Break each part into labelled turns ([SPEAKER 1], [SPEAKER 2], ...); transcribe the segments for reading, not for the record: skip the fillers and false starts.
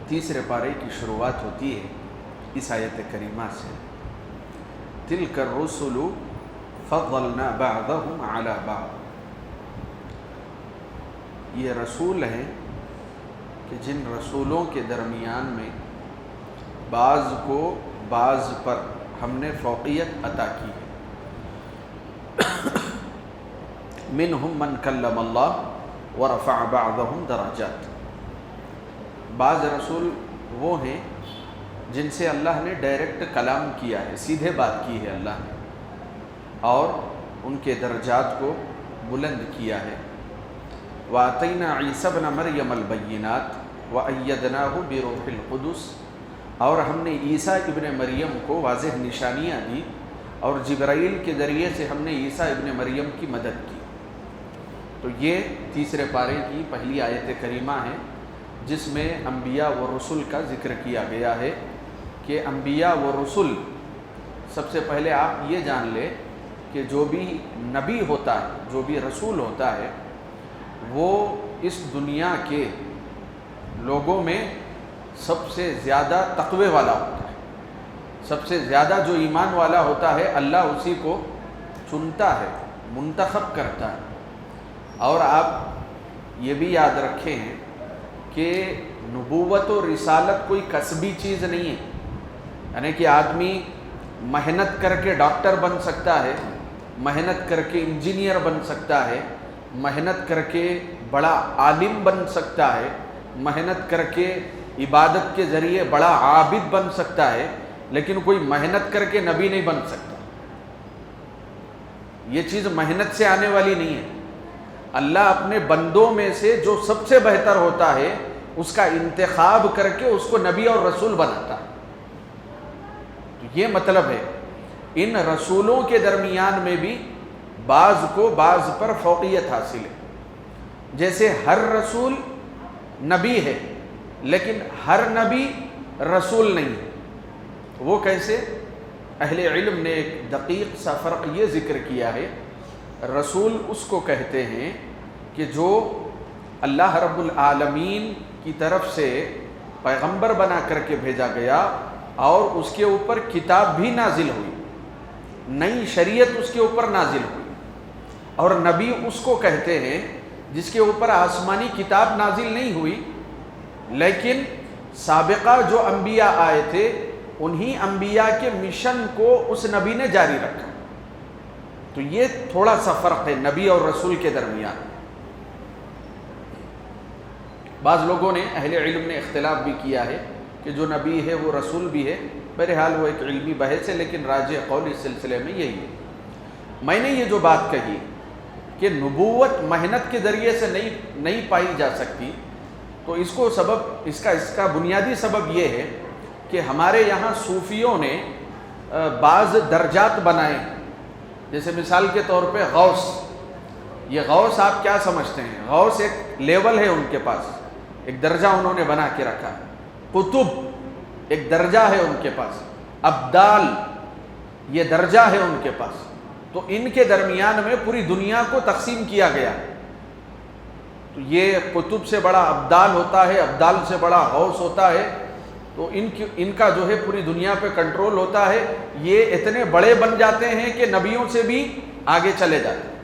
[SPEAKER 1] تیسرے پارے کی شروعات ہوتی ہے اس آیت کریمہ سے، تلک الرسل فضلنا بعضهم علی بعض۔ یہ رسول ہیں کہ جن رسولوں کے درمیان میں بعض کو بعض پر ہم نے فوقیت عطا کی ہے۔ منہم من کلم اللہ ورفع بعضهم درجات۔ بعض رسول وہ ہیں جن سے اللہ نے ڈائریکٹ کلام کیا ہے، سیدھے بات کی ہے اللہ نے، اور ان کے درجات کو بلند کیا ہے۔ وَآتَيْنَا عِيسَى ابْنَ مَرْيَمَ الْبَيِّنَاتِ وَأَيَّدْنَاهُ بِرُوحِ الْقُدُسِ، اور ہم نے عیسیٰ ابن مریم کو واضح نشانیاں دی اور جبرائیل کے ذریعے سے ہم نے عیسیٰ ابن مریم کی مدد کی۔ تو یہ تیسرے پارے کی پہلی آیت کریمہ ہے جس میں انبیاء و رسل کا ذکر کیا گیا ہے کہ انبیاء و رسل، سب سے پہلے آپ یہ جان لیں کہ جو بھی نبی ہوتا ہے، جو بھی رسول ہوتا ہے، وہ اس دنیا کے لوگوں میں سب سے زیادہ تقوی والا ہوتا ہے، سب سے زیادہ جو ایمان والا ہوتا ہے، اللہ اسی کو چنتا ہے، منتخب کرتا ہے۔ اور آپ یہ بھی یاد رکھیں کہ نبوت و رسالت کوئی کسبی چیز نہیں ہے، یعنی کہ آدمی محنت کر کے ڈاکٹر بن سکتا ہے، محنت کر کے انجینئر بن سکتا ہے، محنت کر کے بڑا عالم بن سکتا ہے، محنت کر کے عبادت کے ذریعے بڑا عابد بن سکتا ہے، لیکن کوئی محنت کر کے نبی نہیں بن سکتا۔ یہ چیز محنت سے آنے والی نہیں ہے۔ اللہ اپنے بندوں میں سے جو سب سے بہتر ہوتا ہے اس کا انتخاب کر کے اس کو نبی اور رسول بناتا ہے۔ تو یہ مطلب ہے ان رسولوں کے درمیان میں بھی بعض کو بعض پر فوقیت حاصل ہے۔ جیسے ہر رسول نبی ہے لیکن ہر نبی رسول نہیں ہے۔ وہ کیسے؟ اہل علم نے ایک دقیق سا فرق یہ ذکر کیا ہے، رسول اس کو کہتے ہیں کہ جو اللہ رب العالمین کی طرف سے پیغمبر بنا کر کے بھیجا گیا اور اس کے اوپر کتاب بھی نازل ہوئی، نئی شریعت اس کے اوپر نازل ہوئی۔ اور نبی اس کو کہتے ہیں جس کے اوپر آسمانی کتاب نازل نہیں ہوئی لیکن سابقہ جو انبیاء آئے تھے انہی انبیاء کے مشن کو اس نبی نے جاری رکھا۔ تو یہ تھوڑا سا فرق ہے نبی اور رسول کے درمیان۔ بعض لوگوں نے، اہل علم نے اختلاف بھی کیا ہے کہ جو نبی ہے وہ رسول بھی ہے۔ بہرحال وہ ایک علمی بحث ہے لیکن راجح قول اس سلسلے میں یہی ہے۔ میں نے یہ جو بات کہی کہ نبوت محنت کے ذریعے سے نہیں پائی جا سکتی، تو اس کا بنیادی سبب یہ ہے کہ ہمارے یہاں صوفیوں نے بعض درجات بنائے۔ جیسے مثال کے طور پہ غوث، یہ غوث آپ کیا سمجھتے ہیں؟ غوث ایک لیول ہے ان کے پاس، ایک درجہ انہوں نے بنا کے رکھا ہے۔ قطب ایک درجہ ہے ان کے پاس، ابدال یہ درجہ ہے ان کے پاس۔ تو ان کے درمیان میں پوری دنیا کو تقسیم کیا گیا۔ تو یہ قطب سے بڑا ابدال ہوتا ہے، ابدال سے بڑا غوث ہوتا ہے، تو ان کا جو ہے پوری دنیا پہ کنٹرول ہوتا ہے۔ یہ اتنے بڑے بن جاتے ہیں کہ نبیوں سے بھی آگے چلے جاتے ہیں۔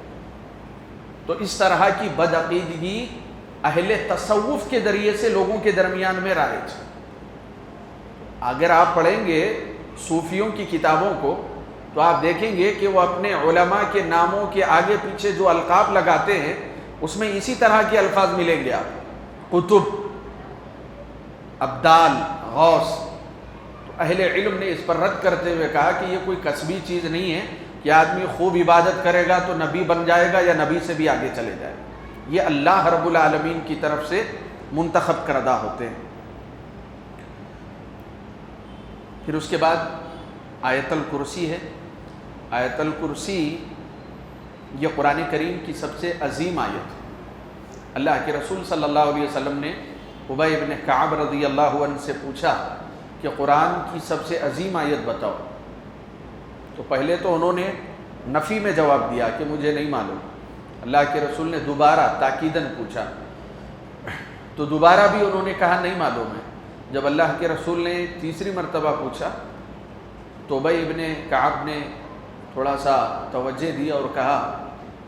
[SPEAKER 1] تو اس طرح کی بدعقیدگی اہل تصوف کے ذریعے سے لوگوں کے درمیان میں رائج ہے۔ اگر آپ پڑھیں گے صوفیوں کی کتابوں کو تو آپ دیکھیں گے کہ وہ اپنے علماء کے ناموں کے آگے پیچھے جو القاب لگاتے ہیں اس میں اسی طرح کے الفاظ ملیں گے آپ، قطب، ابدال، غوث۔ تو اہل علم نے اس پر رد کرتے ہوئے کہا کہ یہ کوئی کسبی چیز نہیں ہے کہ آدمی خوب عبادت کرے گا تو نبی بن جائے گا یا نبی سے بھی آگے چلے جائے گا۔ یہ اللہ رب العالمین کی طرف سے منتخب کردہ ہوتے ہیں۔ پھر اس کے بعد آیت الکرسی ہے۔ آیت الکرسی یہ قرآن کریم کی سب سے عظیم آیت ہے۔ اللہ کے رسول صلی اللہ علیہ وسلم نے ابی بن کعب رضی اللہ عنہ سے پوچھا کہ قرآن کی سب سے عظیم آیت بتاؤ، تو پہلے تو انہوں نے نفی میں جواب دیا کہ مجھے نہیں معلوم۔ اللہ کے رسول نے دوبارہ تاکیداً پوچھا تو دوبارہ بھی انہوں نے کہا نہیں معلوم ہے۔ جب اللہ کے رسول نے تیسری مرتبہ پوچھا تو ابی ابن کعب نے تھوڑا سا توجہ دی اور کہا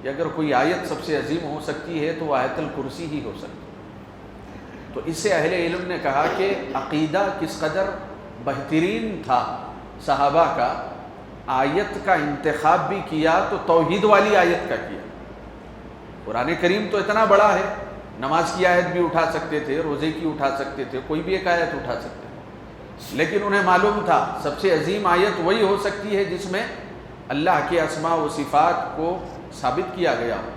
[SPEAKER 1] کہ اگر کوئی آیت سب سے عظیم ہو سکتی ہے تو وہ آیت الکرسی ہی ہو سکتی ہے۔ تو اس سے اہل علم نے کہا کہ عقیدہ کس قدر بہترین تھا صحابہ کا، آیت کا انتخاب بھی کیا تو توحید والی آیت کا کیا۔ قرآن کریم تو اتنا بڑا ہے، نماز کی آیت بھی اٹھا سکتے تھے، روزے کی اٹھا سکتے تھے، کوئی بھی ایک آیت اٹھا سکتے تھے، لیکن انہیں معلوم تھا سب سے عظیم آیت وہی ہو سکتی ہے جس میں اللہ کے اسماء و صفات کو ثابت کیا گیا ہو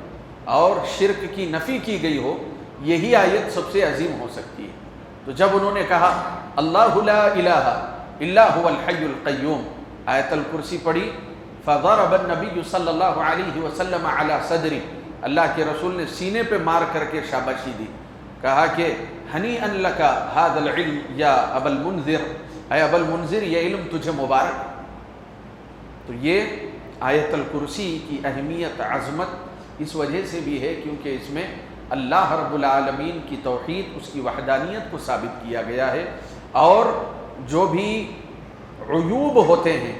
[SPEAKER 1] اور شرک کی نفی کی گئی ہو، یہی آیت سب سے عظیم ہو سکتی ہے۔ تو جب انہوں نے کہا اللہ لا الہ الا هو الحی القیوم آیت الکرسی پڑھی، فضرب النبی صلی اللہ علیہ وسلم علی صدری، اللہ کے رسول نے سینے پہ مار کر کے شاباشی دی، کہا کہ ہنیئا لک ھذا العلم یا ابا المنذر، اے ابا المنذر یہ علم تجھے مبارک۔ تو یہ آیت الکرسی کی اہمیت عظمت اس وجہ سے بھی ہے کیونکہ اس میں اللہ رب العالمین کی توحید، اس کی وحدانیت کو ثابت کیا گیا ہے، اور جو بھی عیوب ہوتے ہیں،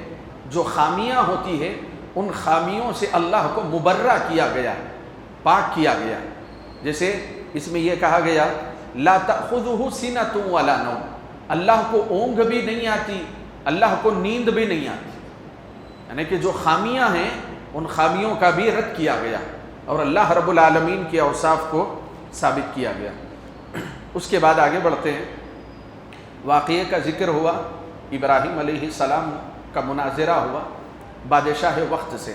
[SPEAKER 1] جو خامیاں ہوتی ہیں، ان خامیوں سے اللہ کو مبرہ کیا گیا، پاک کیا گیا۔ جیسے اس میں یہ کہا گیا لا تأخذہ سنۃ ولا نوم، اللہ کو اونگ بھی نہیں آتی، اللہ کو نیند بھی نہیں آتی، یعنی کہ جو خامیاں ہیں ان خامیوں کا بھی رد کیا گیا اور اللہ رب العالمین کے اوصاف کو ثابت کیا گیا۔ اس کے بعد آگے بڑھتے ہیں، واقعے کا ذکر ہوا، ابراہیم علیہ السلام کا مناظرہ ہوا بادشاہ وقت سے۔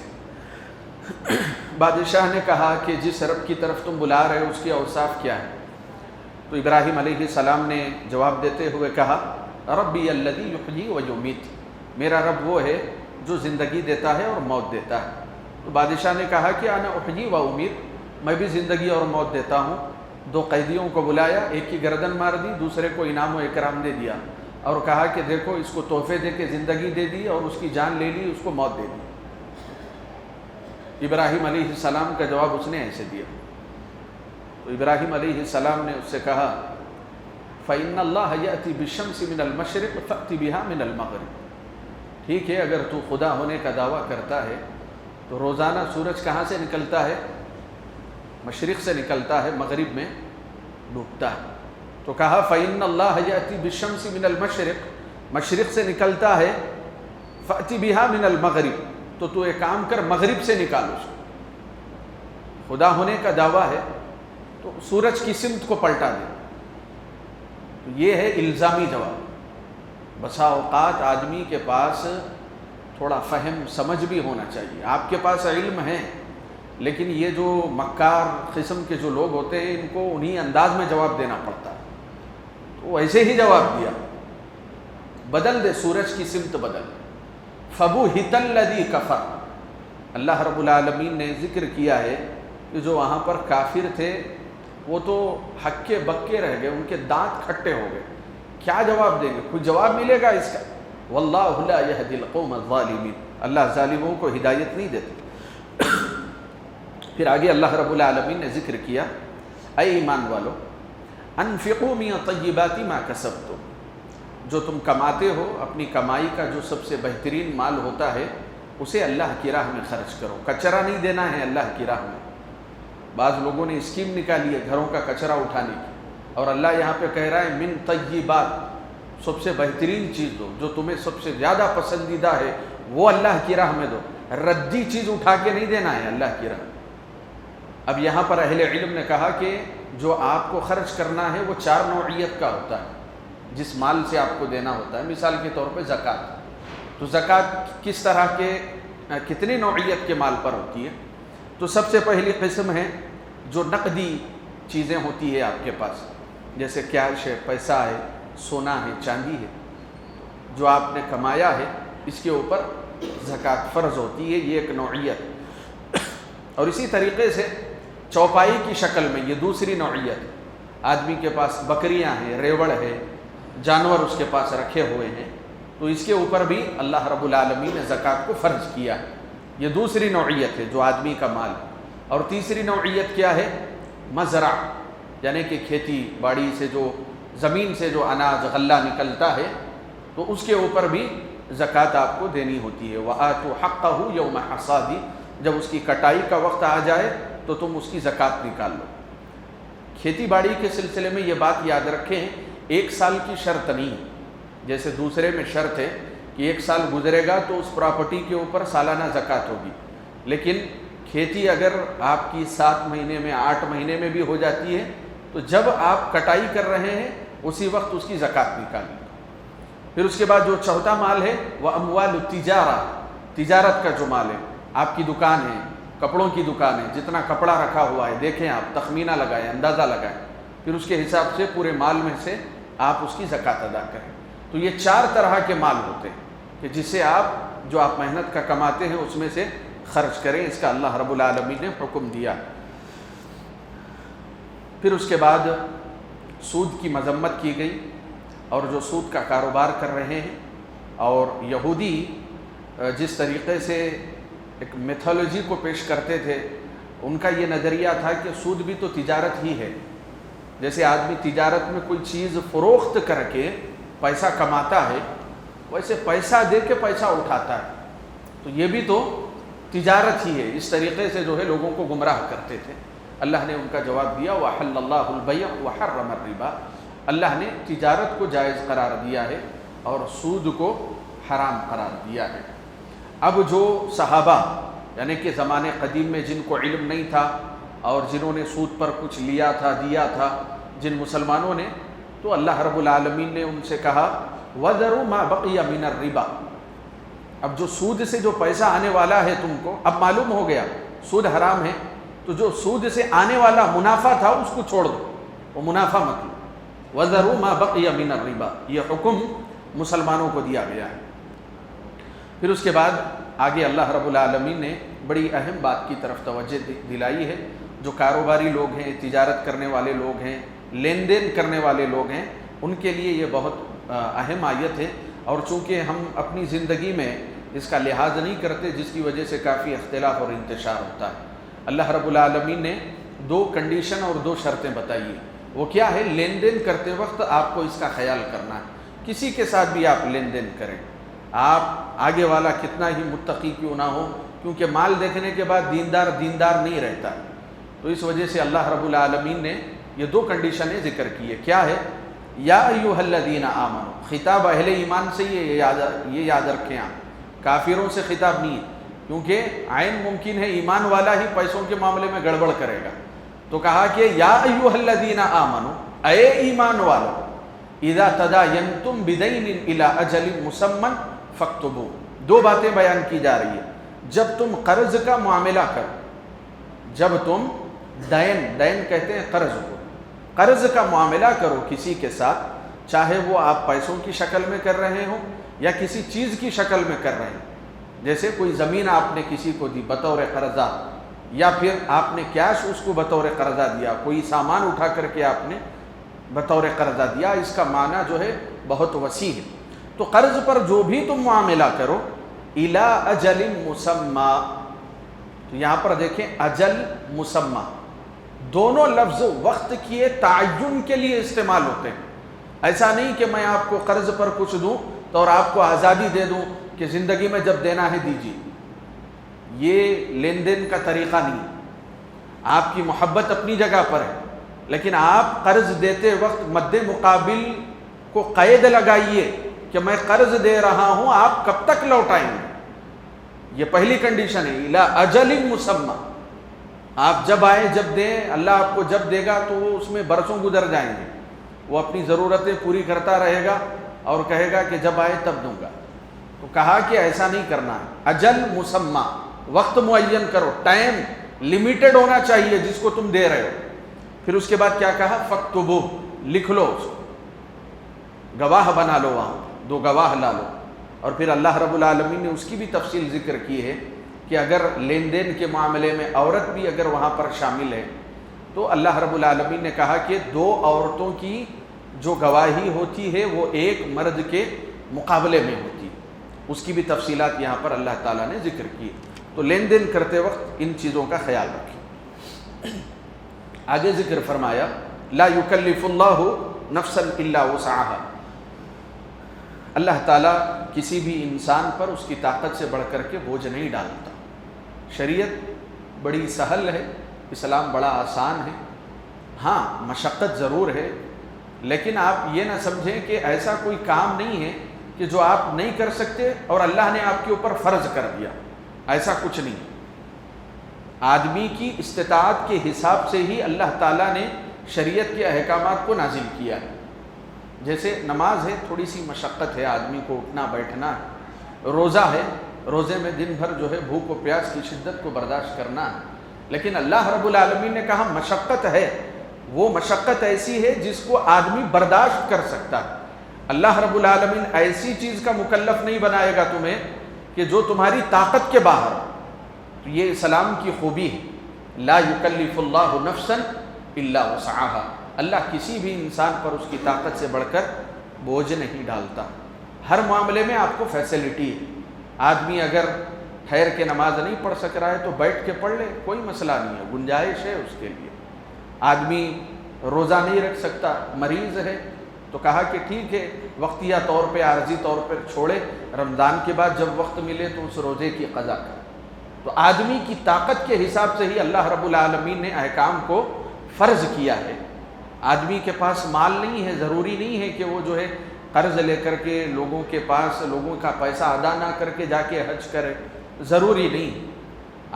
[SPEAKER 1] بادشاہ نے کہا کہ جس رب کی طرف تم بلا رہے ہو اس کے اوصاف کیا ہے؟ تو ابراہیم علیہ السلام نے جواب دیتے ہوئے کہا ربی الذی یحیی و یمیت، میرا رب وہ ہے جو زندگی دیتا ہے اور موت دیتا ہے۔ تو بادشاہ نے کہا کہ انا احیی و امیت، میں بھی زندگی اور موت دیتا ہوں۔ دو قیدیوں کو بلایا، ایک کی گردن مار دی، دوسرے کو انعام و اکرام دے دیا اور کہا کہ دیکھو اس کو تحفے دے کے زندگی دے دی اور اس کی جان لے لی، اس کو موت دے دی۔ ابراہیم علیہ السلام کا جواب اس نے ایسے دیا۔ تو ابراہیم علیہ السلام نے اس سے کہا فَإِنَّ اللَّهَ يَأْتِي بِالشَّمْسِ مِنَ الْمَشْرِقِ فَأْتِ بِهَا مِنَ الْمَغْرِبِ، ٹھیک ہے اگر تو خدا ہونے کا دعویٰ کرتا ہے تو روزانہ سورج کہاں سے نکلتا ہے؟ مشرق سے نکلتا ہے، مغرب میں ڈوبتا ہے۔ تو کہا فَإِنَّ اللَّهَ يَأْتِي بِالشَّمْسِ مِنَ الْمَشْرِقِ، مشرق سے نکلتا ہے، فَأْتِ بِهَا مِنَ الْمَغْرِبِ، تو تو ایک کام کر مغرب سے نکال اس کو۔ خدا ہونے کا دعویٰ ہے تو سورج کی سمت کو پلٹا دے۔ تو یہ ہے الزامی جواب۔ بسا اوقات آدمی کے پاس تھوڑا فہم سمجھ بھی ہونا چاہیے، آپ کے پاس علم ہے لیکن یہ جو مکار قسم کے جو لوگ ہوتے ہیں ان کو انہی انداز میں جواب دینا پڑتا ہے، تو ایسے ہی جواب دیا، بدل دے سورج کی سمت بدل۔ فَبُهِتَ الَّذِي كَفَرَ، اللہ رب العالمین نے ذکر کیا ہے کہ جو وہاں پر کافر تھے وہ تو ہکے بکے رہ گئے، ان کے دانت کھٹے ہو گئے، کیا جواب دیں گے؟ کوئی جواب ملے گا اس کا؟ وَاللَّهُ لَا يَهْدِي الْقَوْمَ الظَّالِمِينَ، اللہ ظالموں کو ہدایت نہیں دیتے۔ پھر آگے اللہ رب العالمین نے ذکر کیا اے ایمان والو انفقوا من طیبات ما کسبتم، جو تم کماتے ہو اپنی کمائی کا جو سب سے بہترین مال ہوتا ہے اسے اللہ کی راہ میں خرچ کرو، کچرا نہیں دینا ہے اللہ کی راہ میں۔ بعض لوگوں نے اسکیم نکالی ہے گھروں کا کچرا اٹھانے کی، اور اللہ یہاں پہ کہہ رہا ہے من طیبات، سب سے بہترین چیز دو، جو تمہیں سب سے زیادہ پسندیدہ ہے وہ اللہ کی راہ میں دو، ردی چیز اٹھا کے نہیں دینا ہے اللہ کی راہ۔ اب یہاں پر اہل علم نے کہا کہ جو آپ کو خرچ کرنا ہے وہ 4 نوعیت کا ہوتا ہے، جس مال سے آپ کو دینا ہوتا ہے۔ مثال کے طور پہ زکوٰۃ، تو زکوٰۃ کس طرح کے کتنی نوعیت کے مال پر ہوتی ہے؟ تو سب سے پہلی قسم ہے جو نقدی چیزیں ہوتی ہے آپ کے پاس، جیسے کیش ہے، پیسہ ہے، سونا ہے، چاندی ہے، جو آپ نے کمایا ہے اس کے اوپر زکوٰۃ فرض ہوتی ہے، یہ ایک نوعیت۔ اور اسی طریقے سے چوپائی کی شکل میں یہ دوسری نوعیت، آدمی کے پاس بکریاں ہیں، ریوڑ ہے، جانور اس کے پاس رکھے ہوئے ہیں، تو اس کے اوپر بھی اللہ رب العالمین نے زکوٰۃ کو فرض کیا، یہ دوسری نوعیت ہے جو آدمی کا مال۔ اور تیسری نوعیت کیا ہے؟ مزرع، یعنی کہ کھیتی باڑی سے جو زمین سے جو اناج غلہ نکلتا ہے تو اس کے اوپر بھی زکوٰۃ آپ کو دینی ہوتی ہے۔ وَآتُوا حَقَّهُ يَوْمَ حَصَادِهِ، جب اس کی کٹائی کا وقت آ جائے تو تم اس کی زکوٰۃ نکال لو۔ کھیتی باڑی کے سلسلے میں یہ بات یاد رکھیں، ایک سال کی شرط نہیں، جیسے دوسرے میں شرط ہے کہ ایک سال گزرے گا تو اس پراپرٹی کے اوپر سالانہ زکوٰۃ ہوگی، لیکن کھیتی اگر آپ کی 7 مہینے میں 8 مہینے میں بھی ہو جاتی ہے تو جب آپ کٹائی کر رہے ہیں اسی وقت اس کی زکوٰۃ نکالیں۔ پھر اس کے بعد جو چوتھا مال ہے وہ اموال التجارہ، تجارت کا جو مال ہے، آپ کی دکان ہے، کپڑوں کی دکان ہے، جتنا کپڑا رکھا ہوا ہے دیکھیں آپ، تخمینہ لگائیں، اندازہ لگائیں، پھر اس کے حساب سے پورے مال میں سے آپ اس کی زکوٰۃ ادا کریں۔ تو یہ 4 طرح کے مال ہوتے ہیں کہ جسے آپ جو آپ محنت کا کماتے ہیں اس میں سے خرچ کریں، اس کا اللہ رب العالمین نے حکم دیا۔ پھر اس کے بعد سود کی مذمت کی گئی، اور جو سود کا کاروبار کر رہے ہیں، اور یہودی جس طریقے سے ایک میتھولوجی کو پیش کرتے تھے، ان کا یہ نظریہ تھا کہ سود بھی تو تجارت ہی ہے، جیسے آدمی تجارت میں کوئی چیز فروخت کر کے پیسہ کماتا ہے ویسے پیسہ دے کے پیسہ اٹھاتا ہے، تو یہ بھی تو تجارت ہی ہے۔ اس طریقے سے جو ہے لوگوں کو گمراہ کرتے تھے۔ اللہ نے ان کا جواب دیا وَأَحَلَّ اللَّهُ الْبَيْعَ وَحَرَّمَ الرِّبَا، اللہ نے تجارت کو جائز قرار دیا ہے اور سود کو حرام قرار دیا ہے۔ اب جو صحابہ یعنی کہ زمانے قدیم میں جن کو علم نہیں تھا اور جنہوں نے سود پر کچھ لیا تھا دیا تھا، جن مسلمانوں نے، تو اللہ رب العالمین نے ان سے کہا وَذَرُوا مَا بَقِيَ مِنَ الرِّبَا، اب جو سود سے جو پیسہ آنے والا ہے تم کو اب معلوم ہو گیا سود حرام ہے، تو جو سود سے آنے والا منافع تھا اس کو چھوڑ دو، وہ منافع مت لو۔ وَذَرُوا مَا بَقِيَ مِنَ الرِّبَا، یہ حکم مسلمانوں کو دیا گیا ہے۔ پھر اس کے بعد آگے اللہ رب العالمین نے بڑی اہم بات کی طرف توجہ دلائی ہے۔ جو کاروباری لوگ ہیں، تجارت کرنے والے لوگ ہیں، لین دین کرنے والے لوگ ہیں، ان کے لیے یہ بہت اہم آیت ہے، اور چونکہ ہم اپنی زندگی میں اس کا لحاظ نہیں کرتے جس کی وجہ سے کافی اختلاف اور انتشار ہوتا ہے۔ اللہ رب العالمین نے 2 کنڈیشن اور 2 شرطیں بتائی ہیں۔ وہ کیا ہے؟ لین دین کرتے وقت آپ کو اس کا خیال کرنا ہے، کسی کے ساتھ بھی آپ لین دین کریں، آپ آگے والا کتنا ہی متقی کیوں نہ ہو، کیونکہ مال دیکھنے کے بعد دیندار نہیں رہتا، تو اس وجہ سے اللہ رب العالمین نے یہ 2 کنڈیشنیں ذکر کی ہے۔ کیا ہے؟ یا ایھا الذین آمنوا، خطاب اہل ایمان سے یہ یاد رکھیں آپ، کافروں سے خطاب نہیں ہے، کیونکہ عین ممکن ہے ایمان والا ہی پیسوں کے معاملے میں گڑبڑ کرے گا، تو کہا کہ یا ایھا الذین آمنوا، اے ایمان والو، اذا تداینتم بدین الی اجل مسمى فاکتبوا، 2 باتیں بیان کی جا رہی ہے۔ جب تم قرض کا معاملہ کرو، جب تم دین کہتے ہیں قرض کو، قرض کا معاملہ کرو کسی کے ساتھ، چاہے وہ آپ پیسوں کی شکل میں کر رہے ہوں یا کسی چیز کی شکل میں کر رہے ہیں، جیسے کوئی زمین آپ نے کسی کو دی بطور قرضہ، یا پھر آپ نے کیش اس کو بطور قرضہ دیا، کوئی سامان اٹھا کر کے آپ نے بطور قرضہ دیا، اس کا معنی جو ہے بہت وسیع ہے۔ تو قرض پر جو بھی تم معاملہ کرو الی اجل مسمی، تو یہاں پر دیکھیں اجل مسمی، دونوں لفظ وقت کی تعین کے لیے استعمال ہوتے ہیں۔ ایسا نہیں کہ میں آپ کو قرض پر کچھ دوں تو اور آپ کو آزادی دے دوں کہ زندگی میں جب دینا ہے دیجیے، یہ لین دین کا طریقہ نہیں۔ آپ کی محبت اپنی جگہ پر ہے، لیکن آپ قرض دیتے وقت مد مقابل کو قید لگائیے کہ میں قرض دے رہا ہوں، آپ کب تک لوٹائیں گے، یہ پہلی کنڈیشن ہے۔ الی اجل مسمی، آپ جب آئیں جب دیں، اللہ آپ کو جب دے گا تو وہ اس میں برسوں گزر جائیں گے، وہ اپنی ضرورتیں پوری کرتا رہے گا اور کہے گا کہ جب آئے تب دوں گا۔ تو کہا کہ ایسا نہیں کرنا ہے، اجل مسمی، وقت معین کرو، ٹائم لیمیٹڈ ہونا چاہیے جس کو تم دے رہے ہو۔ پھر اس کے بعد کیا کہا؟ فاکتبوا، لکھ لو اس کو، گواہ بنا لو، وہاں 2 گواہ لا لو۔ اور پھر اللہ رب العالمین نے اس کی بھی تفصیل ذکر کی ہے کہ اگر لین دین کے معاملے میں عورت بھی اگر وہاں پر شامل ہے تو اللہ رب العالمین نے کہا کہ 2 عورتوں کی جو گواہی ہوتی ہے وہ ایک مرد کے مقابلے میں ہوتی ہے، اس کی بھی تفصیلات یہاں پر اللہ تعالیٰ نے ذکر کی۔ تو لین دین کرتے وقت ان چیزوں کا خیال رکھیں۔ آگے ذکر فرمایا لا یکلف اللہ نفسا الا وسعها، اللہ تعالیٰ کسی بھی انسان پر اس کی طاقت سے بڑھ کر کے بوجھ نہیں ڈالتا۔ شریعت بڑی سہل ہے، اسلام بڑا آسان ہے، ہاں مشقت ضرور ہے، لیکن آپ یہ نہ سمجھیں کہ ایسا کوئی کام نہیں ہے کہ جو آپ نہیں کر سکتے اور اللہ نے آپ کے اوپر فرض کر دیا، ایسا کچھ نہیں۔ آدمی کی استطاعت کے حساب سے ہی اللہ تعالیٰ نے شریعت کے احکامات کو نازل کیا ہے۔ جیسے نماز ہے، تھوڑی سی مشقت ہے، آدمی کو اٹھنا بیٹھنا ہے۔ روزہ ہے، روزے میں دن بھر جو ہے بھوک و پیاس کی شدت کو برداشت کرنا ہے، لیکن اللہ رب العالمین نے کہا مشقت ہے، وہ مشقت ایسی ہے جس کو آدمی برداشت کر سکتا ہے۔ اللہ رب العالمین ایسی چیز کا مکلف نہیں بنائے گا تمہیں کہ جو تمہاری طاقت کے باہر۔ تو یہ اسلام کی خوبی ہے، لا یکلف اللہ نفسا الا وسعها، اللہ کسی بھی انسان پر اس کی طاقت سے بڑھ کر بوجھ نہیں ڈالتا۔ ہر معاملے میں آپ کو فیسلٹی ہے۔ آدمی اگر ٹھہر کے نماز نہیں پڑھ سک رہا ہے تو بیٹھ کے پڑھ لے، کوئی مسئلہ نہیں ہے، گنجائش ہے اس کے لیے۔ آدمی روزہ نہیں رکھ سکتا، مریض ہے، تو کہا کہ ٹھیک ہے وقتیہ طور پہ عارضی طور پر چھوڑے، رمضان کے بعد جب وقت ملے تو اس روزے کی قضا کرے۔ تو آدمی کی طاقت کے حساب سے ہی اللہ رب العالمین نے احکام کو فرض کیا ہے۔ آدمی کے پاس مال نہیں ہے، ضروری نہیں ہے کہ وہ جو ہے قرض لے کر کے لوگوں کے پاس لوگوں کا پیسہ ادا نہ کر کے جا کے حج کرے، ضروری نہیں۔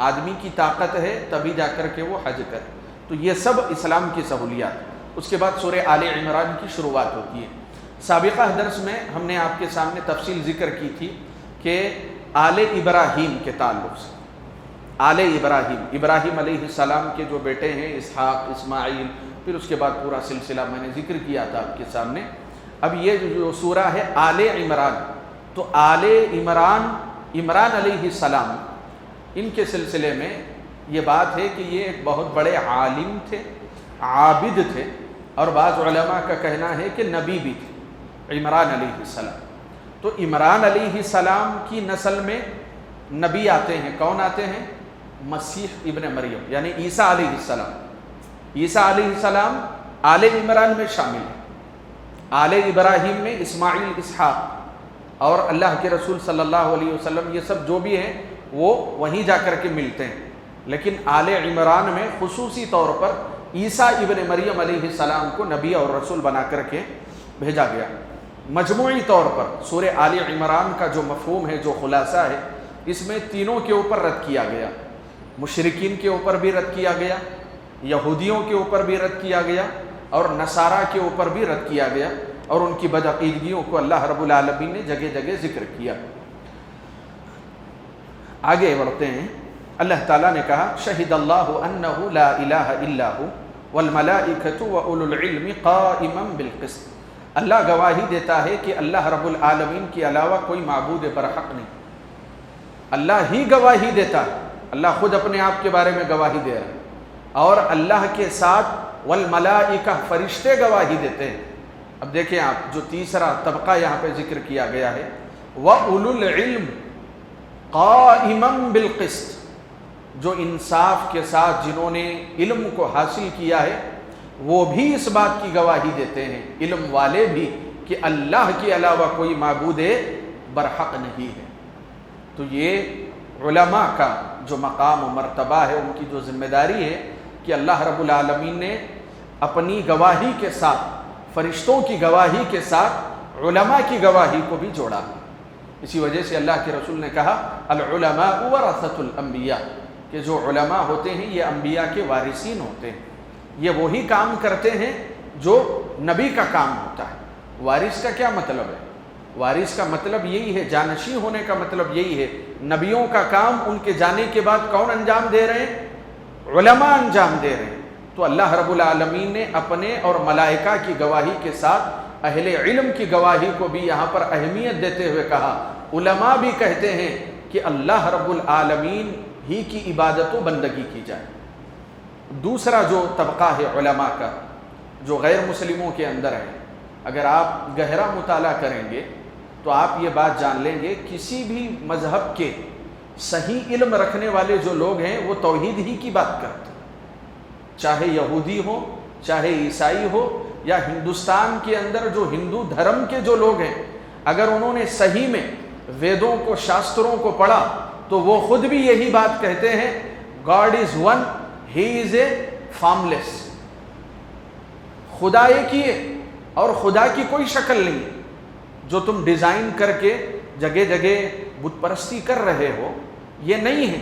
[SPEAKER 1] آدمی کی طاقت ہے تبھی جا کر کے وہ حج کرے۔ تو یہ سب اسلام کی سہولیات۔ اس کے بعد سورہ آل عمران کی شروعات ہوتی ہے۔ سابقہ درس میں ہم نے آپ کے سامنے تفصیل ذکر کی تھی کہ آل ابراہیم کے تعلق سے، آل ابراہیم، ابراہیم علیہ السلام کے جو بیٹے ہیں اسحاق، اسماعیل، پھر اس کے بعد پورا سلسلہ میں نے ذکر کیا تھا آپ کے سامنے۔ اب یہ جو سورہ ہے آل عمران، تو آل عمران، عمران علیہ السلام، ان کے سلسلے میں یہ بات ہے کہ یہ ایک بہت بڑے عالم تھے، عابد تھے، اور بعض علماء کا کہنا ہے کہ نبی بھی تھے عمران علیہ السلام۔ تو عمران علیہ السلام کی نسل میں نبی آتے ہیں، کون آتے ہیں؟ مسیح ابن مریم، یعنی عیسیٰ علیہ السلام۔ عیسیٰ علیہ السلام آل عمران میں شامل ہے۔ آل ابراہیم میں اسماعیل، اسحاق اور اللہ کے رسول صلی اللہ علیہ وسلم، یہ سب جو بھی ہیں وہ وہیں جا کر کے ملتے ہیں، لیکن آل عمران میں خصوصی طور پر عیسیٰ ابن مریم علیہ السلام کو نبی اور رسول بنا کر کے بھیجا گیا۔ مجموعی طور پر سورہ آل عمران کا جو مفہوم ہے، جو خلاصہ ہے، اس میں تینوں کے اوپر رد کیا گیا۔ مشرکین کے اوپر بھی رد کیا گیا، یہودیوں کے اوپر بھی رد کیا گیا، اور نصارہ کے اوپر بھی رد کیا گیا، اور ان کی بدعقیدگیوں کو اللہ رب العالمین نے جگہ جگہ ذکر کیا۔ آگے بڑھتے ہیں۔ اللہ تعالیٰ نے کہا شہد اللہ انہ لا الہ الا ہو والملائکۃ واولو العلم قائما بالقسط، اللہ گواہی دیتا ہے کہ اللہ رب العالمین کے علاوہ کوئی معبود برحق نہیں۔ اللہ ہی گواہی دیتا ہے، اللہ خود اپنے آپ کے بارے میں گواہی دے رہا ہے، اور اللہ کے ساتھ والملائکہ، فرشتے گواہی دیتے ہیں۔ اب دیکھیں آپ، جو تیسرا طبقہ یہاں پہ ذکر کیا گیا ہے، وَأُولُو الْعِلْمِ قَائِمًا بِالْقِسْطِ، جو انصاف کے ساتھ جنہوں نے علم کو حاصل کیا ہے وہ بھی اس بات کی گواہی دیتے ہیں، علم والے بھی، کہ اللہ کے علاوہ کوئی معبود برحق نہیں ہے۔ تو یہ علماء کا جو مقام و مرتبہ ہے، ان کی جو ذمہ داری ہے کہ اللہ رب العالمین نے اپنی گواہی کے ساتھ، فرشتوں کی گواہی کے ساتھ علماء کی گواہی کو بھی جوڑا۔ اسی وجہ سے اللہ کے رسول نے کہا العلماء ورثۃ الانبیاء، کہ جو علماء ہوتے ہیں یہ انبیاء کے وارثین ہوتے ہیں، یہ وہی کام کرتے ہیں جو نبی کا کام ہوتا ہے۔ وارث کا کیا مطلب ہے؟ وارث کا مطلب یہی ہے، جانشین ہونے کا مطلب یہی ہے۔ نبیوں کا کام ان کے جانے کے بعد کون انجام دے رہے ہیں؟ علماء انجام دے رہے ہیں۔ تو اللہ رب العالمین نے اپنے اور ملائکہ کی گواہی کے ساتھ اہل علم کی گواہی کو بھی یہاں پر اہمیت دیتے ہوئے کہا۔ علماء بھی کہتے ہیں کہ اللہ رب العالمین ہی کی عبادت و بندگی کی جائے۔ دوسرا جو طبقہ ہے علماء کا، جو غیر مسلموں کے اندر ہے، اگر آپ گہرا مطالعہ کریں گے تو آپ یہ بات جان لیں گے، کسی بھی مذہب کے صحیح علم رکھنے والے جو لوگ ہیں وہ توحید ہی کی بات کرتے ہیں، چاہے یہودی ہو، چاہے عیسائی ہو، یا ہندوستان کے اندر جو ہندو دھرم کے جو لوگ ہیں، اگر انہوں نے صحیح میں ویدوں کو، شاستروں کو پڑھا تو وہ خود بھی یہی بات کہتے ہیں، God is one, he is a formless, خدا ایک ہی ہے اور خدا کی کوئی شکل نہیں ہے۔ جو تم ڈیزائن کر کے جگہ جگہ بت پرستی کر رہے ہو یہ نہیں ہے۔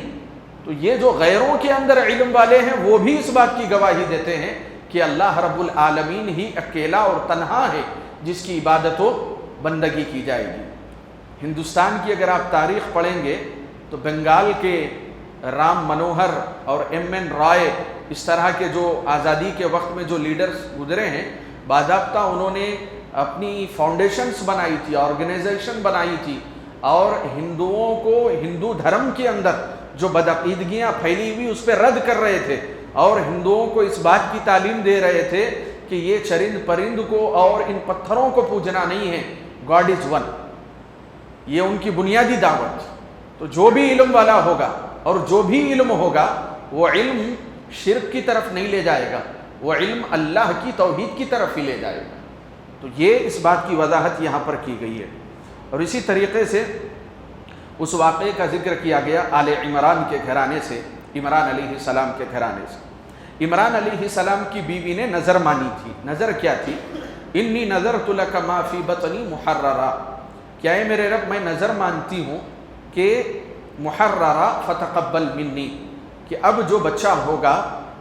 [SPEAKER 1] تو یہ جو غیروں کے اندر علم والے ہیں وہ بھی اس بات کی گواہی دیتے ہیں کہ اللہ رب العالمین ہی اکیلا اور تنہا ہے جس کی عبادت و بندگی کی جائے گی۔ ہندوستان کی اگر آپ تاریخ پڑھیں گے تو بنگال کے رام منوہر اور ایم رائے، اس طرح کے جو آزادی کے وقت میں جو لیڈرز گزرے ہیں، باضابطہ انہوں نے اپنی فاؤنڈیشنز بنائی تھی، آرگنائزیشن بنائی تھی، اور ہندوؤں کو ہندو دھرم کے اندر جو بدعقیدگیاں پھیلی ہوئی اس پہ رد کر رہے تھے، اور ہندوؤں کو اس بات کی تعلیم دے رہے تھے کہ یہ چرند پرند کو اور ان پتھروں کو پوجنا نہیں ہے، گاڈ از ون۔ یہ ان کی بنیادی دعوت۔ تو جو بھی علم والا ہوگا اور جو بھی علم ہوگا وہ علم شرک کی طرف نہیں لے جائے گا، وہ علم اللہ کی توحید کی طرف ہی لے جائے گا۔ تو یہ اس بات کی وضاحت یہاں پر کی گئی ہے۔ اور اسی طریقے سے اس واقعے کا ذکر کیا گیا آل عمران کے گھرانے سے، عمران علیہ السلام کے گھرانے سے۔ عمران علیہ السلام کی بیوی نے نظر مانی تھی۔ نظر کیا تھی؟ انی نذرت لک ما فی بطنی محررا، کیا ہے میرے رب میں نظر مانتی ہوں کہ محررا فتقبل منی، کہ اب جو بچہ ہوگا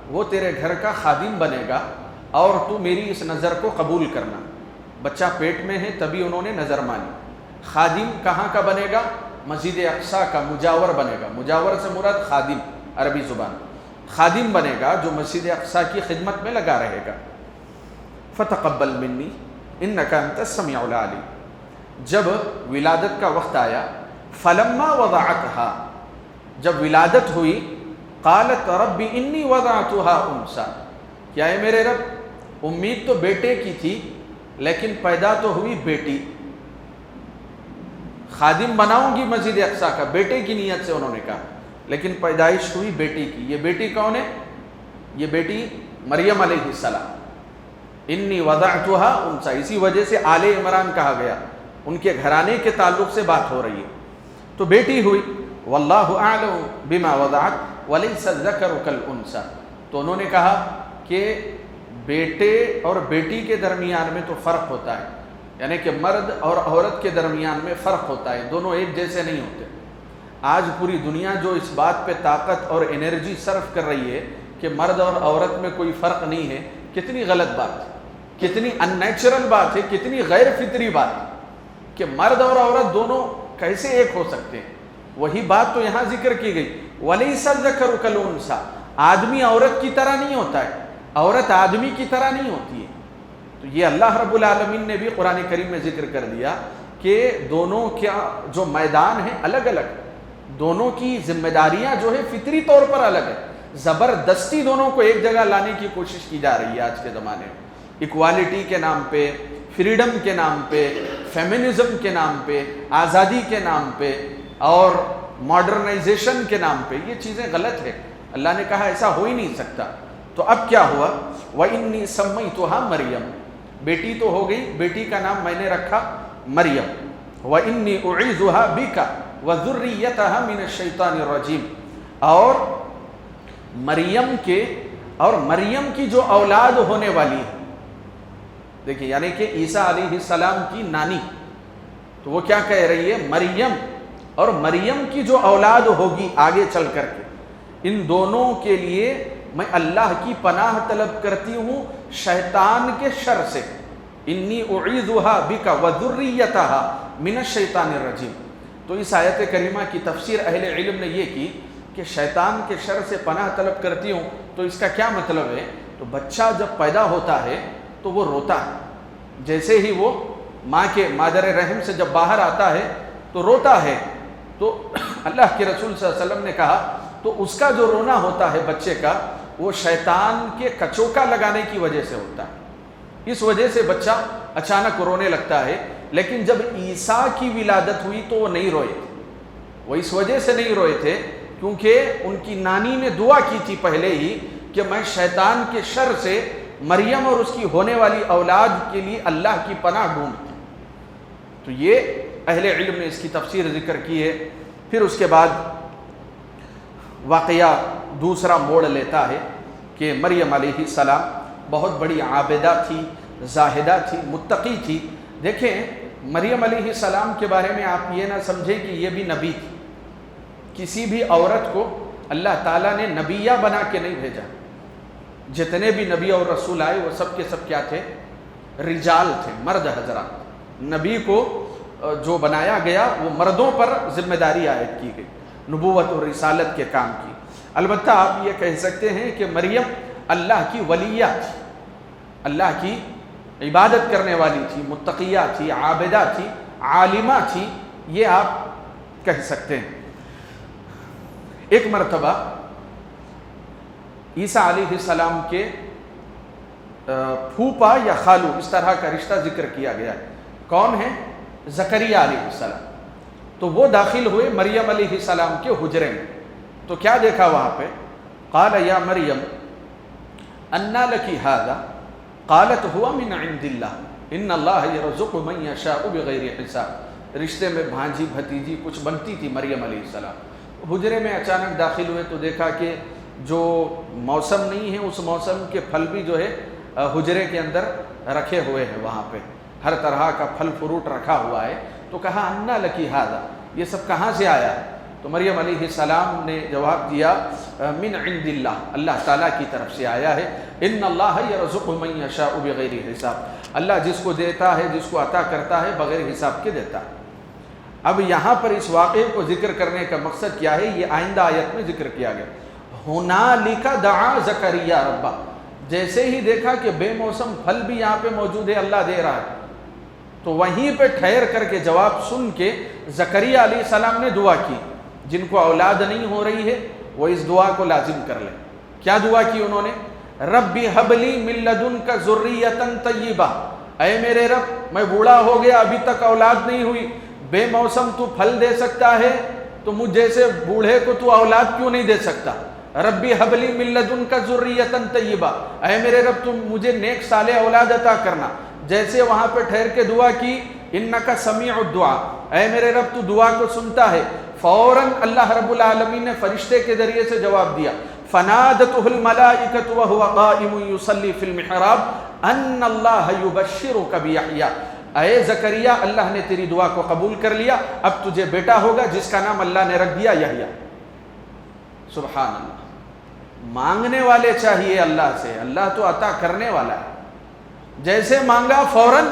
[SPEAKER 1] وہ تیرے گھر کا خادم بنے گا اور تو میری اس نظر کو قبول کرنا۔ بچہ پیٹ میں ہے تبھی انہوں نے نظر مانی۔ خادم کہاں کا بنے گا؟ مسجد اقصیٰ کا مجاور بنے گا۔ مجاور سے مراد خادم، عربی زبان، خادم بنے گا جو مسجد اقصیٰ کی خدمت میں لگا رہے گا۔ فتقبل منی انک انت السمیع العلیم۔ جب ولادت کا وقت آیا، فلما وضعتها، جب ولادت ہوئی، قالت رب انی وضعتها انثی، کیا ہے میرے رب امید تو بیٹے کی تھی لیکن پیدا تو ہوئی بیٹی۔ خادم بناؤں گی مسجد اقصیٰ کا، بیٹے کی نیت سے انہوں نے کہا، لیکن پیدائش ہوئی بیٹی کی۔ یہ بیٹی کون ہے؟ یہ بیٹی مریم علیہ السلام۔ انی وضعتها انثی، اسی وجہ سے آل عمران کہا گیا، ان کے گھرانے کے تعلق سے بات ہو رہی ہے۔ تو بیٹی ہوئی، واللہ اعلم بما وضعت ولیس الذکر کالانثی، تو انہوں نے کہا کہ بیٹے اور بیٹی کے درمیان میں تو فرق ہوتا ہے، یعنی کہ مرد اور عورت کے درمیان میں فرق ہوتا ہے، دونوں ایک جیسے نہیں ہوتے۔ آج پوری دنیا جو اس بات پہ طاقت اور انرجی صرف کر رہی ہے کہ مرد اور عورت میں کوئی فرق نہیں ہے، کتنی غلط بات ہے، کتنی ان نیچرل بات ہے، کتنی غیر فطری بات ہے کہ مرد اور عورت دونوں کیسے ایک ہو سکتے ہیں۔ وہی بات تو یہاں ذکر کی گئی، وَلَيْسَ الذَّكَرُ كَالْأُنثىٰ، آدمی عورت کی طرح نہیں ہوتا ہے، عورت آدمی کی طرح نہیں ہوتی ہے۔ تو یہ اللہ رب العالمین نے بھی قرآن کریم میں ذکر کر دیا کہ دونوں کیا جو میدان ہیں الگ الگ، دونوں کی ذمہ داریاں جو ہے فطری طور پر الگ ہے۔ زبردستی دونوں کو ایک جگہ لانے کی کوشش کی جا رہی ہے آج کے زمانے میں، ایکوالٹی کے نام پہ، فریڈم کے نام پہ، فیمنزم کے نام پہ، آزادی کے نام پہ اور ماڈرنائزیشن کے نام پہ۔ یہ چیزیں غلط ہے، اللہ نے کہا ایسا ہو ہی نہیں سکتا۔ تو اب کیا ہوا؟ وَإِنِّي سَمَّيْتُهَا مریم، بیٹی تو ہو گئی، بیٹی کا نام میں نے رکھا مریم۔ وَإِنِّي أُعِيذُهَا بِكَ وَذُرِّيَّتَهَا مِنَ الشَّيْطَانِ الرَّجِيمِ، اور مریم کے اور مریم کی جو اولاد ہونے والی ہے، دیکھیں یعنی کہ عیسیٰ علیہ السلام کی نانی، تو وہ کیا کہہ رہی ہے؟ مریم اور مریم کی جو اولاد ہوگی آگے چل کر کے، ان دونوں کے لیے میں اللہ کی پناہ طلب کرتی ہوں شیطان کے شر سے۔ انی اعیذھا بک وذریتھا من الشیطان الرجیم۔ تو اس آیت کریمہ کی تفسیر اہل علم نے یہ کی کہ شیطان کے شر سے پناہ طلب کرتی ہوں، تو اس کا کیا مطلب ہے؟ تو بچہ جب پیدا ہوتا ہے تو وہ روتا ہے، جیسے ہی وہ ماں کے مادر رحم سے جب باہر آتا ہے تو روتا ہے۔ تو اللہ کے رسول صلی اللہ علیہ وسلم نے کہا تو اس کا جو رونا ہوتا ہے بچے کا، وہ شیطان کے کچوکا لگانے کی وجہ سے ہوتا ہے، اس وجہ سے بچہ اچانک رونے لگتا ہے۔ لیکن جب عیسیٰ کی ولادت ہوئی تو وہ نہیں روئے تھے، وہ اس وجہ سے نہیں روئے تھے کیونکہ ان کی نانی نے دعا کی تھی پہلے ہی کہ میں شیطان کے شر سے مریم اور اس کی ہونے والی اولاد کے لیے اللہ کی پناہ ڈھونڈتی. تو یہ اہل علم نے اس کی تفسیر ذکر کی ہے. پھر اس کے بعد واقعہ دوسرا موڑ لیتا ہے کہ مریم علیہ السلام بہت بڑی عابدہ تھی، زاہدہ تھی، متقی تھی. دیکھیں مریم علیہ السلام کے بارے میں آپ یہ نہ سمجھیں کہ یہ بھی نبی تھی. کسی بھی عورت کو اللہ تعالیٰ نے نبیہ بنا کے نہیں بھیجا. جتنے بھی نبی اور رسول آئے وہ سب کے سب کیا تھے؟ رجال تھے، مرد حضرات. نبی کو جو بنایا گیا وہ مردوں پر ذمہ داری عائد کی گئی، نبوت اور رسالت کے کام کی. البتہ آپ یہ کہہ سکتے ہیں کہ مریم اللہ کی ولیہ تھی، اللہ کی عبادت کرنے والی تھی، متقیہ تھی، عابدہ تھی، عالمہ تھی، یہ آپ کہہ سکتے ہیں. ایک مرتبہ عیسیٰ علیہ السلام کے پھوپا یا خالو اس طرح کا رشتہ ذکر کیا گیا ہے. کون ہے؟ زکریا علیہ السلام. تو وہ داخل ہوئے مریم علیہ السلام کے حجرے میں. تو کیا دیکھا وہاں پہ؟ قال یا مریم انا لکی ھذا قالت ہوا من عند اللہ ان اللہ یرزق من یشاء بغیر حساب. رشتے میں بھانجی بھتیجی کچھ بنتی تھی مریم علیہ السلام. حجرے میں اچانک داخل ہوئے تو دیکھا کہ جو موسم نہیں ہے اس موسم کے پھل بھی جو ہے حجرے کے اندر رکھے ہوئے ہیں، وہاں پہ ہر طرح کا پھل فروٹ رکھا ہوا ہے. تو کہا انا لکی ھذا، یہ سب کہاں سے آیا؟ تو مریم علیہ السلام نے جواب دیا من عند اللہ، اللہ تعالیٰ کی طرف سے آیا ہے. ان اللہ یرزق من یشاء بغیر حساب، اللہ جس کو دیتا ہے، جس کو عطا کرتا ہے بغیر حساب کے دیتا ہے. اب یہاں پر اس واقعے کو ذکر کرنے کا مقصد کیا ہے؟ یہ آئندہ آیت میں ذکر کیا گیا. ہنالک دعا زکریا ربہ، جیسے ہی دیکھا کہ بے موسم پھل بھی یہاں پہ موجود ہے، اللہ دے رہا ہے، تو وہیں پہ ٹھہر کر کے جواب سن کے زکریا علیہ السلام نے دعا کی. جن کو اولاد نہیں ہو رہی ہے وہ اس دعا کو لازم کر لیں. کیا دعا کی انہوں نے؟ رب ھب لی من لدنک ذریۃ طیبہ، اے میرے رب میں بوڑھا ہو گیا، ابھی تک اولاد نہیں ہوئی، بے موسم تو پھل دے سکتا ہے تو مجھ جیسے بوڑھے کو تو اولاد کیوں نہیں دے سکتا؟ رب ھب لی من لدنک ذریۃ طیبہ، اے میرے رب تم مجھے نیک صالح اولاد عطا کرنا. جیسے وہاں پہ ٹھہر کے دعا کی انک سمیع الدعاء، اے میرے رب تو دعا کو سنتا ہے، فوراً اللہ رب العالمین نے فرشتے کے ذریعے سے جواب دیا. فنادته الملائکۃ وهو قائم یصلی فی المحراب ان اللہ یبشرک بیحییٰ، اے زکریا اللہ نے تیری دعا کو قبول کر لیا، اب تجھے بیٹا ہوگا جس کا نام اللہ نے رکھ دیا یحییٰ. سبحان اللہ. مانگنے والے چاہیے اللہ سے، اللہ تو عطا کرنے والا ہے. جیسے مانگا فوراً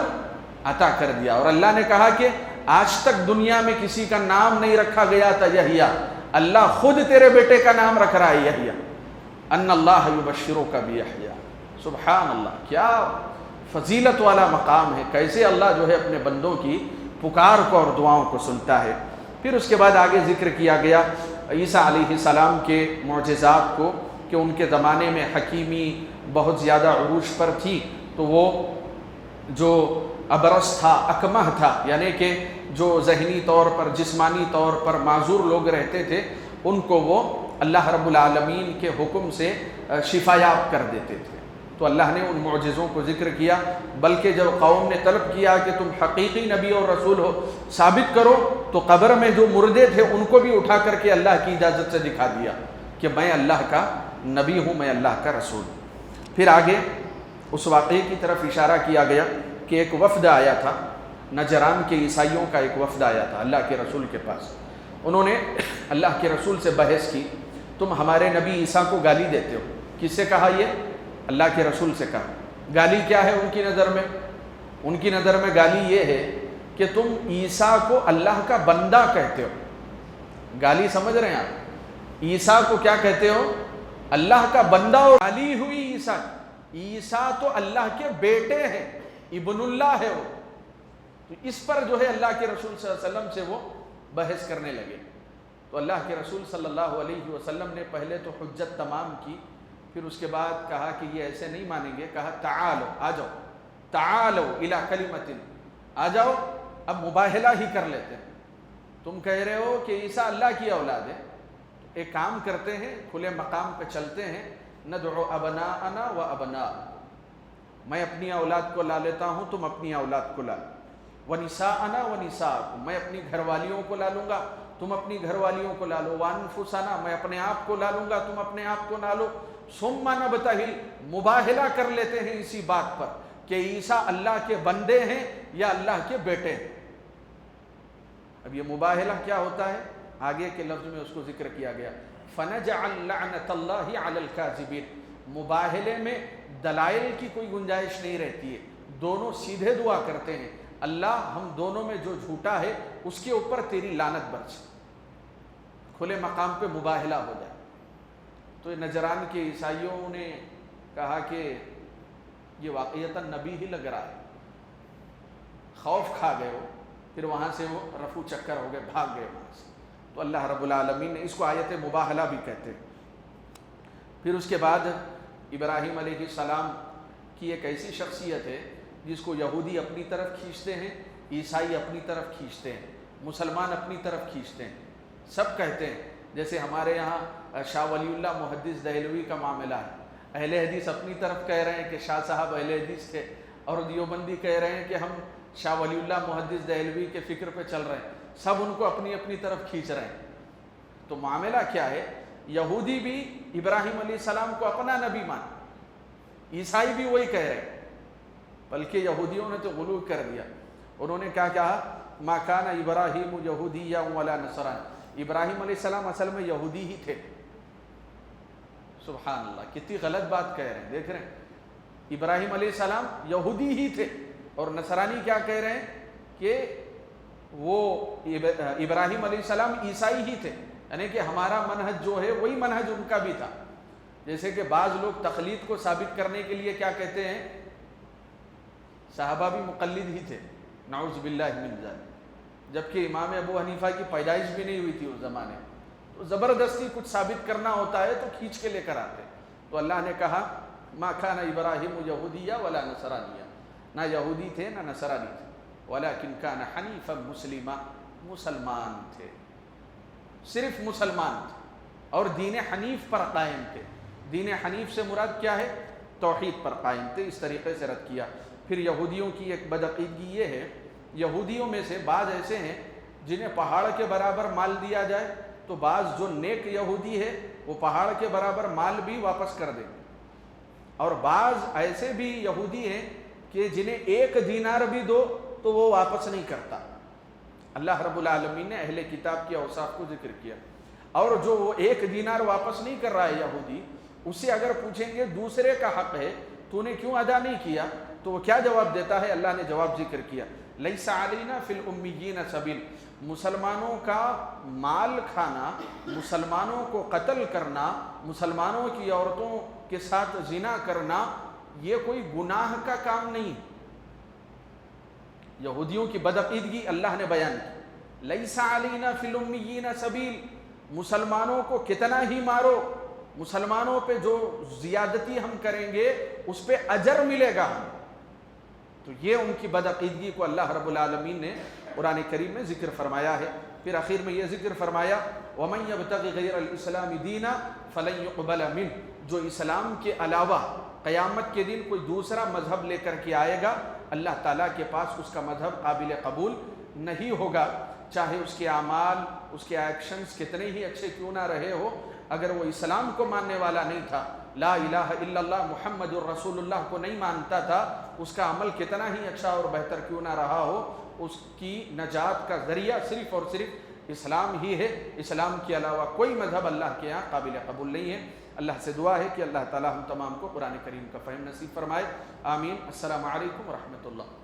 [SPEAKER 1] عطا کر دیا. اور اللہ نے کہا کہ آج تک دنیا میں کسی کا نام نہیں رکھا گیا تھا یحییٰ، اللہ خود تیرے بیٹے کا نام رکھ رہا ہے یحییٰ. ان اللہ یبشرک بیحییٰ. سبحان اللہ، کیا فضیلت والا مقام ہے. کیسے اللہ جو ہے اپنے بندوں کی پکار کو اور دعاؤں کو سنتا ہے. پھر اس کے بعد آگے ذکر کیا گیا عیسیٰ علیہ السلام کے معجزات کو کہ ان کے زمانے میں حکیمی بہت زیادہ عروج پر تھی. تو وہ جو ابرص تھا، اکمہ تھا، یعنی کہ جو ذہنی طور پر جسمانی طور پر معذور لوگ رہتے تھے ان کو وہ اللہ رب العالمین کے حکم سے شفا یاب کر دیتے تھے. تو اللہ نے ان معجزوں کو ذکر کیا. بلکہ جب قوم نے طلب کیا کہ تم حقیقی نبی اور رسول ہو ثابت کرو، تو قبر میں جو مردے تھے ان کو بھی اٹھا کر کے اللہ کی اجازت سے دکھا دیا کہ میں اللہ کا نبی ہوں، میں اللہ کا رسول ہوں. پھر آگے اس واقعے کی طرف اشارہ کیا گیا کہ ایک وفد آیا تھا، نجران کے عیسائیوں کا ایک وفد آیا تھا اللہ کے رسول کے پاس. انہوں نے اللہ کے رسول سے بحث کی، تم ہمارے نبی عیسیٰ کو گالی دیتے ہو. کس سے کہا؟ یہ اللہ کے رسول سے کہا. گالی کیا ہے ان کی نظر میں؟ ان کی نظر میں گالی یہ ہے کہ تم عیسیٰ کو اللہ کا بندہ کہتے ہو. گالی سمجھ رہے ہیں آپ؟ عیسیٰ کو کیا کہتے ہو؟ اللہ کا بندہ. اور گالی ہوئی عیسیٰ. عیسیٰ تو اللہ کے بیٹے ہیں، ابن اللہ ہے وہ. تو اس پر جو ہے اللہ کے رسول صلی اللہ علیہ وسلم سے وہ بحث کرنے لگے. تو اللہ کے رسول صلی اللہ علیہ وسلم نے پہلے تو حجت تمام کی، پھر اس کے بعد کہا کہ یہ ایسے نہیں مانیں گے. کہا تعالو، آ جاؤ، تعالو الی کلمۃ، آ جاؤ اب مباہلہ ہی کر لیتے ہیں. تم کہہ رہے ہو کہ عیسیٰ اللہ کی اولاد ہے، ایک کام کرتے ہیں، کھلے مقام پہ چلتے ہیں، ندعو ابناءنا و ابناء، میں اپنی اولاد کو لا لیتا ہوں، تم اپنی اولاد کو لا لو، وَنِسَاءَنَا وَنِسَاءَكُمْ، میں اپنی گھر والیوں کو لا لوں گا، تم اپنی گھر والیوں کو لا لو، وَأَنفُسَنَا، میں اپنے آپ کو لا لوں گا، تم اپنے آپ کو لا لو، ثُمَّ نَبْتَهِلْ، مباہلہ کر لیتے ہیں اسی بات پر کہ عیسیٰ اللہ کے بندے ہیں یا اللہ کے بیٹے ہیں۔ اب یہ مباہلہ کیا ہوتا ہے؟ آگے کے لفظ میں اس کو ذکر کیا گیا، فَنَجْعَلْ لَعْنَةَ اللَّهِ عَلَى الْكَاذِبِينَ، مباہلے میں دلائل کی کوئی گنجائش نہیں رہتی ہے، دونوں سیدھے دعا کرتے ہیں، اللہ ہم دونوں میں جو جھوٹا ہے اس کے اوپر تیری لعنت برس، کھلے مقام پہ مباہلہ ہو جائے۔ تو نجران کے عیسائیوں نے کہا کہ یہ واقعتاً نبی ہی لگ رہا ہے، خوف کھا گئے وہ، پھر وہاں سے وہ رفو چکر ہو گئے، بھاگ گئے وہاں سے۔ تو اللہ رب العالمین نے اس کو آیت مباہلہ بھی کہتے ہیں۔ پھر اس کے بعد ابراہیم علیہ السلام کی ایک ایسی شخصیت ہے جس کو یہودی اپنی طرف کھینچتے ہیں، عیسائی اپنی طرف کھینچتے ہیں، مسلمان اپنی طرف کھینچتے ہیں، سب کہتے ہیں، جیسے ہمارے یہاں شاہ ولی اللہ محدث دہلوی کا معاملہ ہے، اہل حدیث اپنی طرف کہہ رہے ہیں کہ شاہ صاحب اہل حدیث تھے، اور دیوبندی کہہ رہے ہیں کہ ہم شاہ ولی اللہ محدث دہلوی کے فکر پہ چل رہے ہیں، سب ان کو اپنی اپنی طرف کھینچ رہے ہیں۔ تو معاملہ کیا ہے؟ یہودی بھی ابراہیم علیہ السلام کو اپنا نبی مان، عیسائی بھی وہی کہہ رہے ہیں، بلکہ یہودیوں نے تو غلو کر دیا، انہوں نے کیا کہا، ما کان ابراہیم یہودیا ولا نصرانی، ابراہیم علیہ السلام اصل میں یہودی ہی تھے۔ سبحان اللہ، کتنی غلط بات کہہ رہے ہیں، دیکھ رہے ہیں، ابراہیم علیہ السلام یہودی ہی تھے، اور نصرانی کیا کہہ رہے ہیں کہ وہ ابراہیم علیہ السلام عیسائی ہی تھے، یعنی کہ ہمارا منہج جو ہے وہی منہج ان کا بھی تھا۔ جیسے کہ بعض لوگ تقلید کو ثابت کرنے کے لیے کیا کہتے ہیں، صحابہ بھی مقلد ہی تھے، نعوذ باللہ من ذالک، جبکہ امام ابو حنیفہ کی پیدائش بھی نہیں ہوئی تھی اس زمانے میں، تو زبردستی کچھ ثابت کرنا ہوتا ہے تو کھینچ کے لے کر آتے۔ تو اللہ نے کہا ما کان ابراہیم یہودیا ولا نصرانیا، نہ یہودی تھے نہ نصرانی تھے، ولکن کان حنیفا مسلما، مسلمان تھے، صرف مسلمان تھے، اور دین حنیف پر قائم تھے۔ دین حنیف سے مراد کیا ہے؟ توحید پر قائم تھے، اس طریقے سے رد کیا۔ پھر یہودیوں کی ایک بدعقیدگی یہ ہے، یہودیوں میں سے بعض ایسے ہیں جنہیں پہاڑ کے برابر مال دیا جائے تو بعض جو نیک یہودی ہے وہ پہاڑ کے برابر مال بھی واپس کر دیں، اور بعض ایسے بھی یہودی ہیں کہ جنہیں 1 دینار بھی دو تو وہ واپس نہیں کرتا۔ اللہ رب العالمین نے اہل کتاب کے اوصاف کو ذکر کیا، اور جو وہ 1 دینار واپس نہیں کر رہا ہے یہودی، اسے اگر پوچھیں گے دوسرے کا حق ہے تو نے کیوں ادا نہیں کیا، تو وہ کیا جواب دیتا ہے؟ اللہ نے جواب ذکر کیا، لیس علینا فی الامیین سبیل، مسلمانوں کا مال کھانا، مسلمانوں کو قتل کرنا، مسلمانوں کی عورتوں کے ساتھ زنا کرنا، یہ کوئی گناہ کا کام نہیں۔ یہودیوں کی بدعقیدگی اللہ نے بیان کی، لیس علینا فی الامیین سبیل، مسلمانوں کو کتنا ہی مارو، مسلمانوں پہ جو زیادتی ہم کریں گے اس پہ اجر ملے گا ہم۔ تو یہ ان کی بدعقیدگی کو اللہ رب العالمین نے قرآن کریم میں ذکر فرمایا ہے۔ پھر آخر میں یہ ذکر فرمایا، وَمَن يَبْتَغِ غَيْرَ الْإِسْلَامِ دِينًا فَلَن يُقْبَلَ مِنْهُ، جو اسلام کے علاوہ قیامت کے دن کوئی دوسرا مذہب لے کر کے آئے گا، اللہ تعالیٰ کے پاس اس کا مذہب قابل قبول نہیں ہوگا، چاہے اس کے اعمال، اس کے ایکشنز کتنے ہی اچھے کیوں نہ رہے ہو، اگر وہ اسلام کو ماننے والا نہیں تھا، لا الہ الا اللہ محمد الرسول اللہ کو نہیں مانتا تھا، اس کا عمل کتنا ہی اچھا اور بہتر کیوں نہ رہا ہو، اس کی نجات کا ذریعہ صرف اور صرف اسلام ہی ہے۔ اسلام کے علاوہ کوئی مذہب اللہ کے یہاں قابل قبول نہیں ہے۔ اللہ سے دعا ہے کہ اللہ تعالی ہم تمام کو قرآن کریم کا فہم نصیب فرمائے، آمین۔ السلام علیکم ورحمۃ اللہ۔